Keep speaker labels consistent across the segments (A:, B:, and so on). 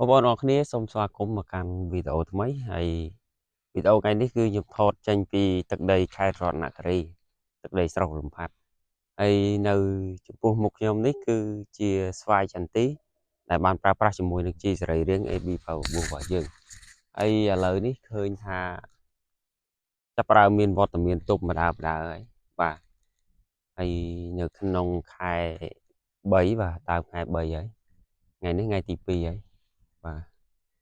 A: បងប្អូនអរគ្នាសូមស្វាគមន៍មកកាន់វីដេអូថ្មីហើយវីដេអូថ្ងៃនេះគឺខ្ញុំថតចេញពីទឹកដីខេត្តរតនគិរីទឹកដីស្រុករំផាត់ហើយនៅចំពោះមុខខ្ញុំនេះគឺជាស្វាយចន្ទីដែលបានប្រើប្រាស់ជាមួយនឹងជីសរីរាង្គ AB9 របស់យើងហើយឥឡូវនេះឃើញថាចាប់ផ្ដើមមានវត្តមានទុបម្ដងហើយបាទហើយនៅក្នុងខែ3បាទដើមខែ3ហើយថ្ងៃនេះថ្ងៃទី2ហើយបាទ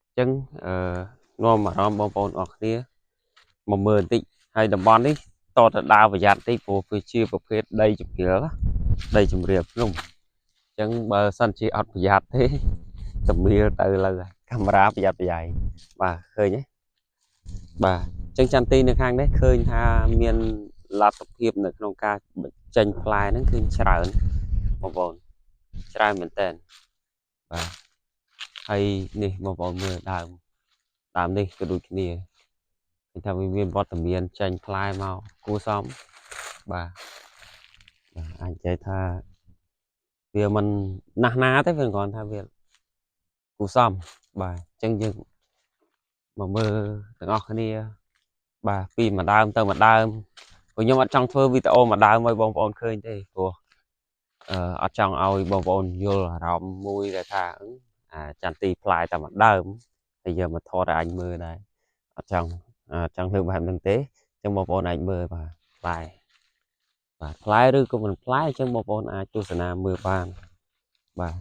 A: អញ្ចឹងនាំអារម្មណ៍បងប្អូនអរគ្នាមកមើលបន្តិចហើយតំបន់នេះតទៅដើរប្រយ័ត្នតិចព្រោះគឺជាប្រភេទដីជំរាលដីជំរាលភ្នំអញ្ចឹងបើសិនជាអត់ប្រយ័ត្នទេជំរាលទៅលើកាមេរ៉ាប្រយ័ត្នប្រយែងបាទឃើញទេបាទអញ្ចឹងចន្ទទីនៅខាងនេះឃើញថាមានលទ្ធភាពនៅក្នុងការបញ្ចេញផ្លែហ្នឹងគឺច្រើនបងប្អូនច្រើនមែនតើបាទហើយនេះបងប្អូនមើលដើមនេះក៏ដូចគ្នាឃើញថាវាមានវត្តមានចេញផ្លែមកគួរសមបាទអាចនិយាយថាវាមិនណាស់ណាទេវាគ្រាន់ថាវាគួរសមបាទអញ្ចឹងយើងមកមើលទាំងអស់គ្នាបាទពីមួយដើមទៅមួយដើមព្រោះខ្ញុំអត់ចង់ធ្វើវីដេអូមួយដើមឲ្យបងប្អូនឃើញទេព្រោះអត់ចង់ឲ្យបងប្អូនយល់អារម្មណ៍មួយដែលថាចន្ទទីផ្លែតែមួយដើមហើយយកមកថតឲ្យអញមើលដែរអត់ចង់លើបែបហ្នឹងទេអញ្ចឹងបងប្អូនអាចមើលបាទផ្លែបាទផ្លែឬក៏មិនផ្លែអញ្ចឹងបងប្អូនអាចទស្សនាមើលបានបាទ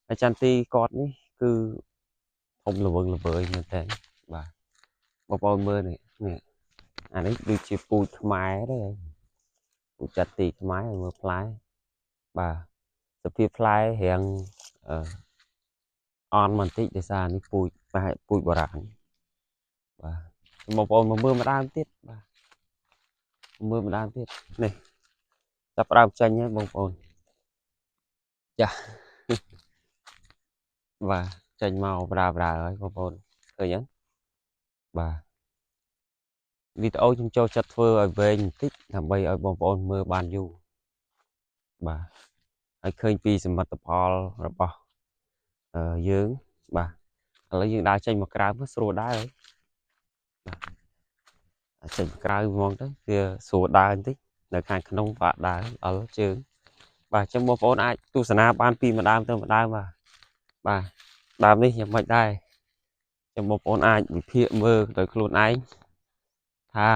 A: ហើយចន្ទទីគាត់នេះគឺធំល្វឹងល្វើយមែនតើបាទបងប្អូនមើលនេះអានេះដូចជាពូជខ្មែរទេពូជចន្ទទីខ្មែរមើលផ្លែបាទសភាពផ្លែរាងអន់បន្តិចដោយសារនេះពូជប្រហែលពូជបុរាណបាទបងប្អូនមកមើលម្ដងទៀតបាទមើលម្ដងទៀតនេះចាប់ផ្ដើមចេញហើយបងប្អូនចាបាទចេញមកបដាហើយបងប្អូនឃើញហ្នឹងបាទវីដេអូខ្ញុំចូលចិត្តធ្វើឲ្យវែងបន្តិចដើម្បីឲ្យបងប្អូនមើលបានយូរបាទហើយឃើញពីសមិទ្ធផលរបស់យើងបាទឥឡូវយើងដើរចេញមកក្រៅស្រួលដែរបាទចេញក្រៅហ្មងទៅវាស្រួលដើរបន្តិចនៅខាងក្នុងបាក់ដើរអល់ជើងបាទអញ្ចឹងបងប្អូនអាចទស្សនាបានពីម្ដងទៅម្ដងបាទដើមនេះយ៉ាងម៉េចដែរអញ្ចឹងបងប្អូនអាចវិភាគមើលដោយខ្លួនឯងថា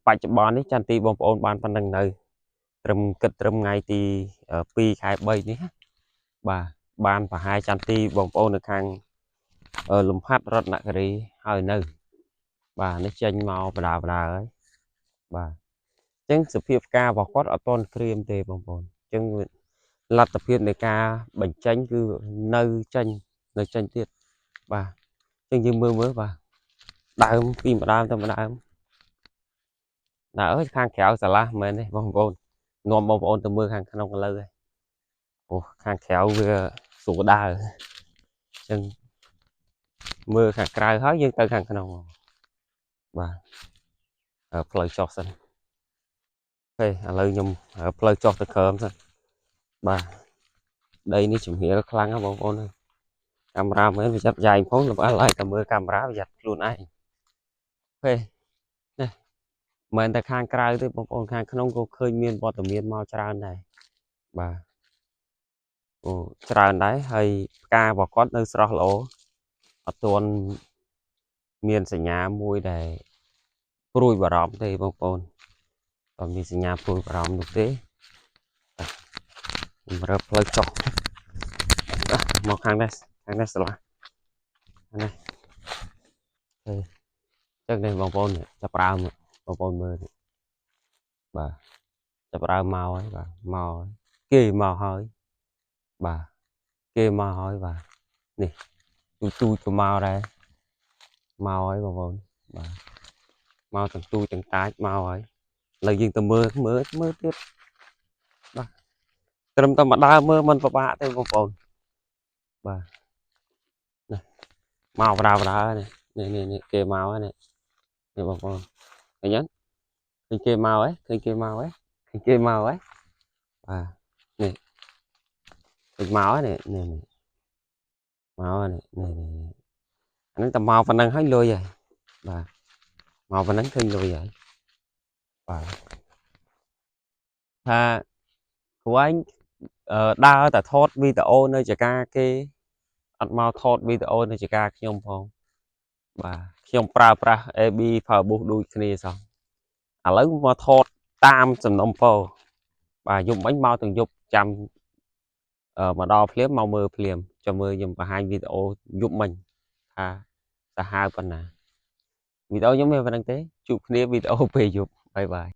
A: បច្ចុប្បន្ននេះចន្ទទីបងប្អូនបានប៉ុណ្្នឹងនៅត្រឹមថ្ងៃទី2ខែ3នេះបាទបានប្រហែលចន្ទទីបងប្អូននៅខាងលំហាត់រតនគិរីហើយនៅបាទនេះចេញមកបដាហើយបាទអញ្ចឹងសភាពផ្ការបស់គាត់អត់ទាន់ក្រៀមទេបងប្អូនអញ្ចឹងលទ្ធភាពនៃការបញ្ចេញគឺនៅចេញទៀតបាទអញ្ចឹងយើងមើលបាទដើមពីម្ដងទៅម្ដងណាអើយខាងក្រៅស្រឡះមែនទេបងប្អូននាំបងប្អូនទៅមើលខាងក្នុងឥឡូវអូខាងក្រៅវាស្រួលដើរអញ្ចឹងមើលខាងក្រៅហើយយើងទៅខាងក្នុងបាទផ្លូវចុះសិនអូខេឥឡូវខ្ញុំផ្លូវចុះទៅក្រោមសិនបាទដីនេះជំរាលខ្លាំងណាបងប្អូនកាមេរ៉ាមែនវាចាប់យ៉ែងផងលោកអើឲ្យតែមើលកាមេរ៉ាវាយ៉ាត់ខ្លួនឯងអូខេនេះមិនតែខាងក្រៅទេបងប្អូនខាងក្នុងក៏ឃើញមានវត្តមានមកច្រើនដែរបាទអូច្រើនដែរហើយផ្ការបស់គាត់នៅស្រស់ល្អអត់ទាន់មានសញ្ញាមួយដែលព្រួយបារម្ភទេបងប្អូនអត់មានសញ្ញាព្រួយបារម្ភនោះទេខ្ញុំរើផ្លូវចុះមកខាងនេះស្រឡះនេះចឹងនេះបងប្អូនចាប់ដើមបងប្អូនមើលបាទចាប់ដើមមកហើយបាទមកគេមកហើយបាទគេមកហើយបាទនេះទូចក៏មកដែរមកហើយបងប្អូនបាទមកទាំងទូចទាំងតាចមកហើយឥឡូវយើងទៅមើលទៀតបាទត្រឹមតែមកដើរមើលមិនពិបាកទេបងប្អូនបាទនេះមកបដានេះគេមកហើយនេះបងប្អូនឃើញឃើញគេមកហើយបាទនេះឃើញមកហើយនេះ máu này này anh tầm màu phần năng hết lôi rồi bà màu phần năng thương lôi rồi bà tha của anh đa tại thốt video nơi chả ca cái anh mau thốt video nơi chả ca khi ông phong bà khi ông pra ab phở bút đuôi kia xong à lấy mà thốt tam sầm nông phô bà dùng bánh mau từng dục trăm mà đo phím mau mơ phim cho mơ dùng và hai video giúp mình ta hai phần nè video giống như phần năng tế chụp video về dục bye bye